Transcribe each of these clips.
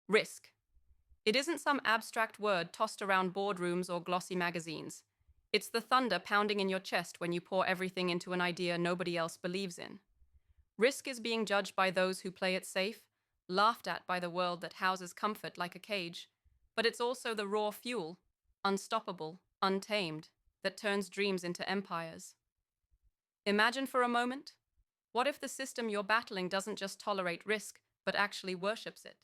Risk. It isn't some abstract word tossed around boardrooms or glossy magazines. It's the thunder pounding in your chest when you pour everything into an idea nobody else believes in. Risk is being judged by those who play it safe, laughed at by the world that houses comfort like a cage, but it's also the raw fuel, unstoppable, untamed, that turns dreams into empires. Imagine for a moment, what if the system you're battling doesn't just tolerate risk, but actually worships it?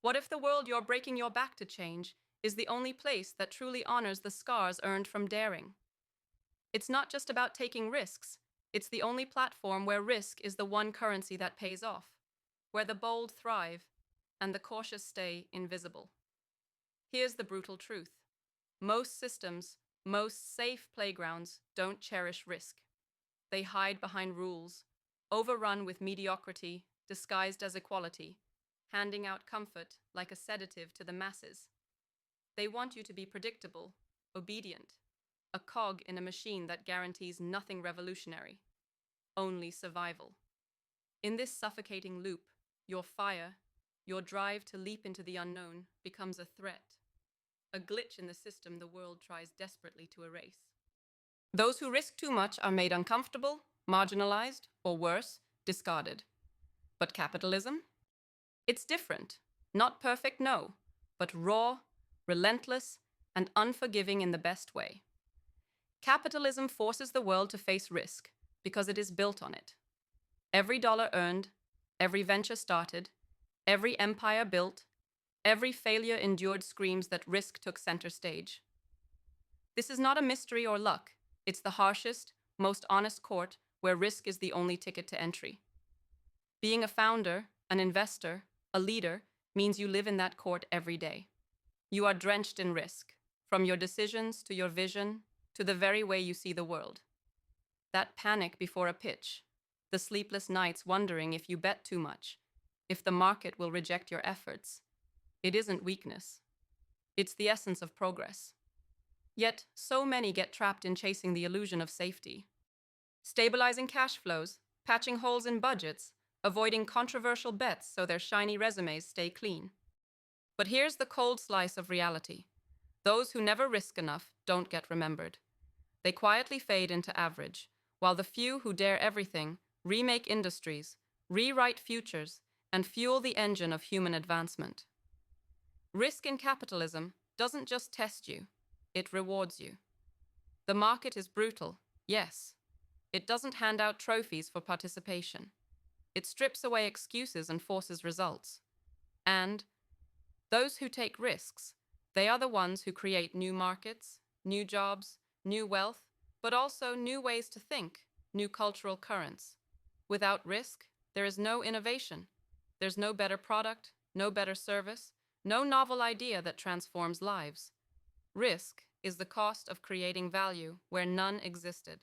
What if the world you're breaking your back to change is the only place that truly honors the scars earned from daring? It's not just about taking risks, it's the only platform where risk is the one currency that pays off, where the bold thrive and the cautious stay invisible. Here's the brutal truth. Most systems, most safe playgrounds don't cherish risk. They hide behind rules, overrun with mediocrity disguised as equality, handing out comfort like a sedative to the masses. They want you to be predictable, obedient, a cog in a machine that guarantees nothing revolutionary, only survival. In this suffocating loop, your fire, your drive to leap into the unknown, becomes a threat, a glitch in the system the world tries desperately to erase. Those who risk too much are made uncomfortable, marginalized, or worse, discarded. But capitalism? It's different. Not perfect, no, but raw, relentless, and unforgiving in the best way. Capitalism forces the world to face risk because it is built on it. Every dollar earned, every venture started, every empire built, every failure endured screams that risk took center stage. This is not a mystery or luck. It's the harshest, most honest court where risk is the only ticket to entry. Being a founder, an investor, a leader means you live in that court every day. You are drenched in risk, from your decisions to your vision to the very way you see the world. That panic before a pitch, the sleepless nights wondering if you bet too much, if the market will reject your efforts, it isn't weakness. It's the essence of progress. Yet, so many get trapped in chasing the illusion of safety. Stabilizing cash flows, patching holes in budgets, avoiding controversial bets so their shiny resumes stay clean. But here's the cold slice of reality. Those who never risk enough don't get remembered. They quietly fade into average, while the few who dare everything remake industries, rewrite futures, and fuel the engine of human advancement. Risk in capitalism doesn't just test you, it rewards you. The market is brutal, yes. It doesn't hand out trophies for participation. It strips away excuses and forces results. And those who take risks, they are the ones who create new markets, new jobs, new wealth, but also new ways to think, new cultural currents. Without risk, there is no innovation. There's no better product, no better service, no novel idea that transforms lives. Risk is the cost of creating value where none existed.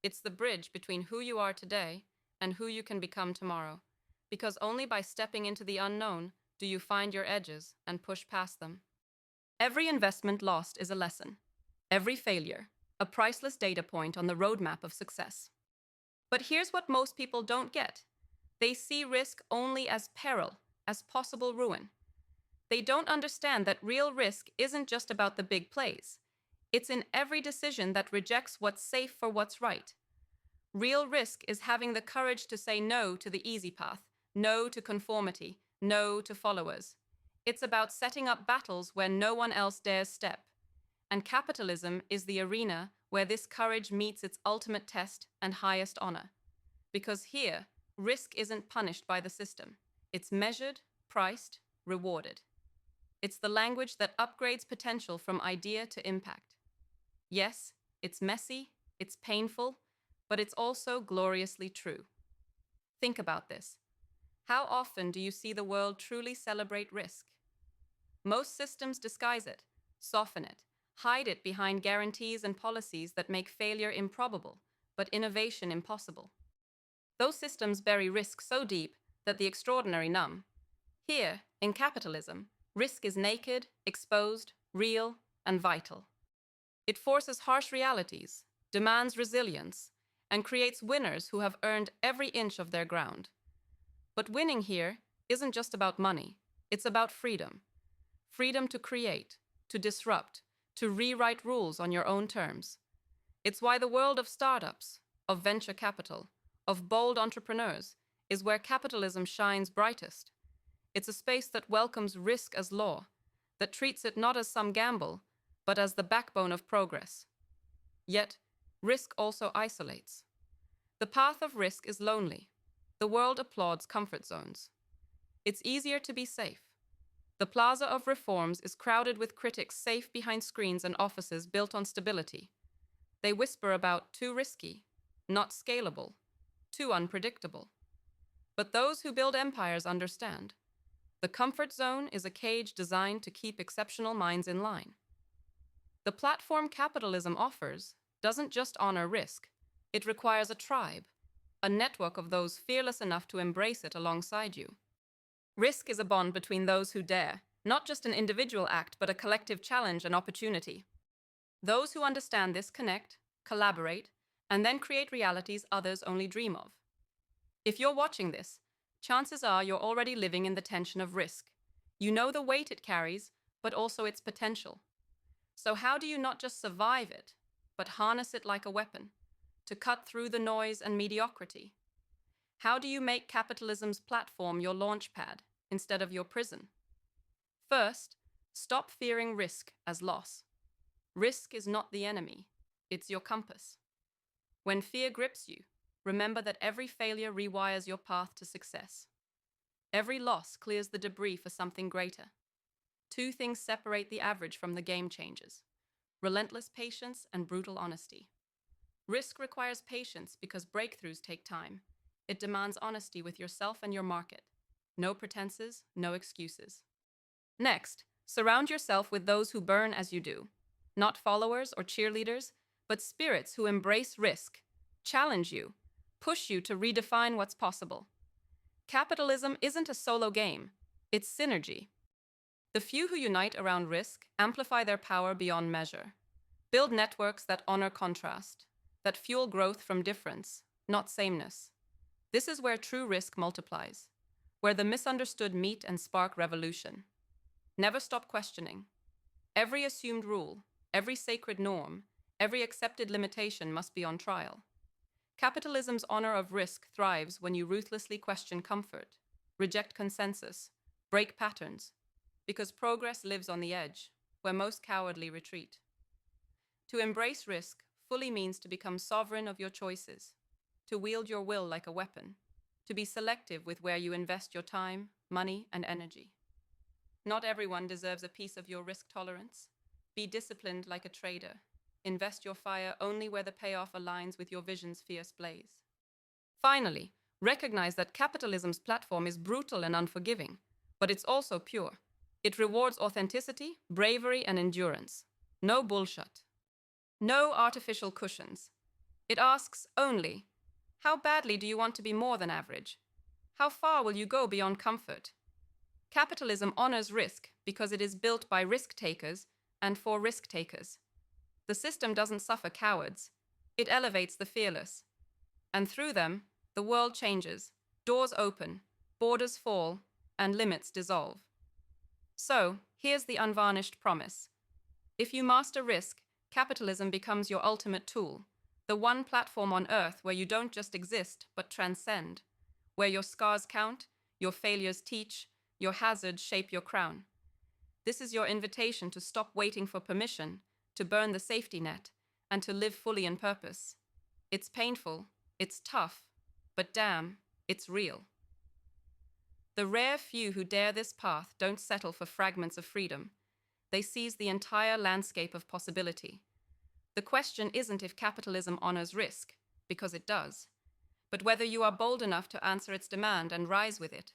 It's the bridge between who you are today and who you can become tomorrow, because only by stepping into the unknown do you find your edges and push past them. Every investment lost is a lesson. Every failure, a priceless data point on the roadmap of success. But here's what most people don't get. They see risk only as peril, as possible ruin. They don't understand that real risk isn't just about the big plays. It's in every decision that rejects what's safe for what's right. Real risk is having the courage to say no to the easy path, no to conformity, no to followers. It's about setting up battles where no one else dares step. And capitalism is the arena where this courage meets its ultimate test and highest honor. Because here, risk isn't punished by the system. It's measured, priced, rewarded. It's the language that upgrades potential from idea to impact. Yes, it's messy, it's painful, but it's also gloriously true. Think about this. How often do you see the world truly celebrate risk? Most systems disguise it, soften it, hide it behind guarantees and policies that make failure improbable, but innovation impossible. Those systems bury risk so deep that the extraordinary numb. Here, in capitalism, risk is naked, exposed, real, and vital. It forces harsh realities, demands resilience, and creates winners who have earned every inch of their ground. But winning here isn't just about money. It's about freedom. Freedom to create, to disrupt, to rewrite rules on your own terms. It's why the world of startups, of venture capital, of bold entrepreneurs is where capitalism shines brightest. It's a space that welcomes risk as law, that treats it not as some gamble, but as the backbone of progress. Yet, risk also isolates. The path of risk is lonely. The world applauds comfort zones. It's easier to be safe. The plaza of reforms is crowded with critics safe behind screens and offices built on stability. They whisper about too risky, not scalable, too unpredictable. But those who build empires understand. The comfort zone is a cage designed to keep exceptional minds in line. The platform capitalism offers doesn't just honor risk, it requires a tribe, a network of those fearless enough to embrace it alongside you. Risk is a bond between those who dare, not just an individual act, but a collective challenge and opportunity. Those who understand this connect, collaborate, and then create realities others only dream of. If you're watching this, chances are you're already living in the tension of risk. You know the weight it carries, but also its potential. So how do you not just survive it, but harness it like a weapon, to cut through the noise and mediocrity? How do you make capitalism's platform your launchpad instead of your prison? First, stop fearing risk as loss. Risk is not the enemy, it's your compass. When fear grips you, remember that every failure rewires your path to success. Every loss clears the debris for something greater. Two things separate the average from the game changers: relentless patience and brutal honesty. Risk requires patience because breakthroughs take time. It demands honesty with yourself and your market. No pretenses, no excuses. Next, surround yourself with those who burn as you do. Not followers or cheerleaders, but spirits who embrace risk, challenge you, push you to redefine what's possible. Capitalism isn't a solo game, it's synergy. The few who unite around risk amplify their power beyond measure. Build networks that honor contrast, that fuel growth from difference, not sameness. This is where true risk multiplies, where the misunderstood meet and spark revolution. Never stop questioning. Every assumed rule, every sacred norm, every accepted limitation must be on trial. Capitalism's honor of risk thrives when you ruthlessly question comfort, reject consensus, break patterns, because progress lives on the edge, where most cowardly retreat. To embrace risk fully means to become sovereign of your choices, to wield your will like a weapon, to be selective with where you invest your time, money, and energy. Not everyone deserves a piece of your risk tolerance. Be disciplined like a trader. Invest your fire only where the payoff aligns with your vision's fierce blaze. Finally, recognize that capitalism's platform is brutal and unforgiving, but it's also pure. It rewards authenticity, bravery, and endurance. No bullshit. No artificial cushions. It asks only, how badly do you want to be more than average? How far will you go beyond comfort? Capitalism honors risk because it is built by risk takers and for risk takers. The system doesn't suffer cowards. It elevates the fearless. And through them, the world changes, doors open, borders fall, and limits dissolve. So, here's the unvarnished promise. If you master risk, capitalism becomes your ultimate tool, the one platform on earth where you don't just exist, but transcend, where your scars count, your failures teach, your hazards shape your crown. This is your invitation to stop waiting for permission, to burn the safety net, and to live fully in purpose. It's painful, it's tough, but damn, it's real. The rare few who dare this path don't settle for fragments of freedom. They seize the entire landscape of possibility. The question isn't if capitalism honors risk, because it does, but whether you are bold enough to answer its demand and rise with it.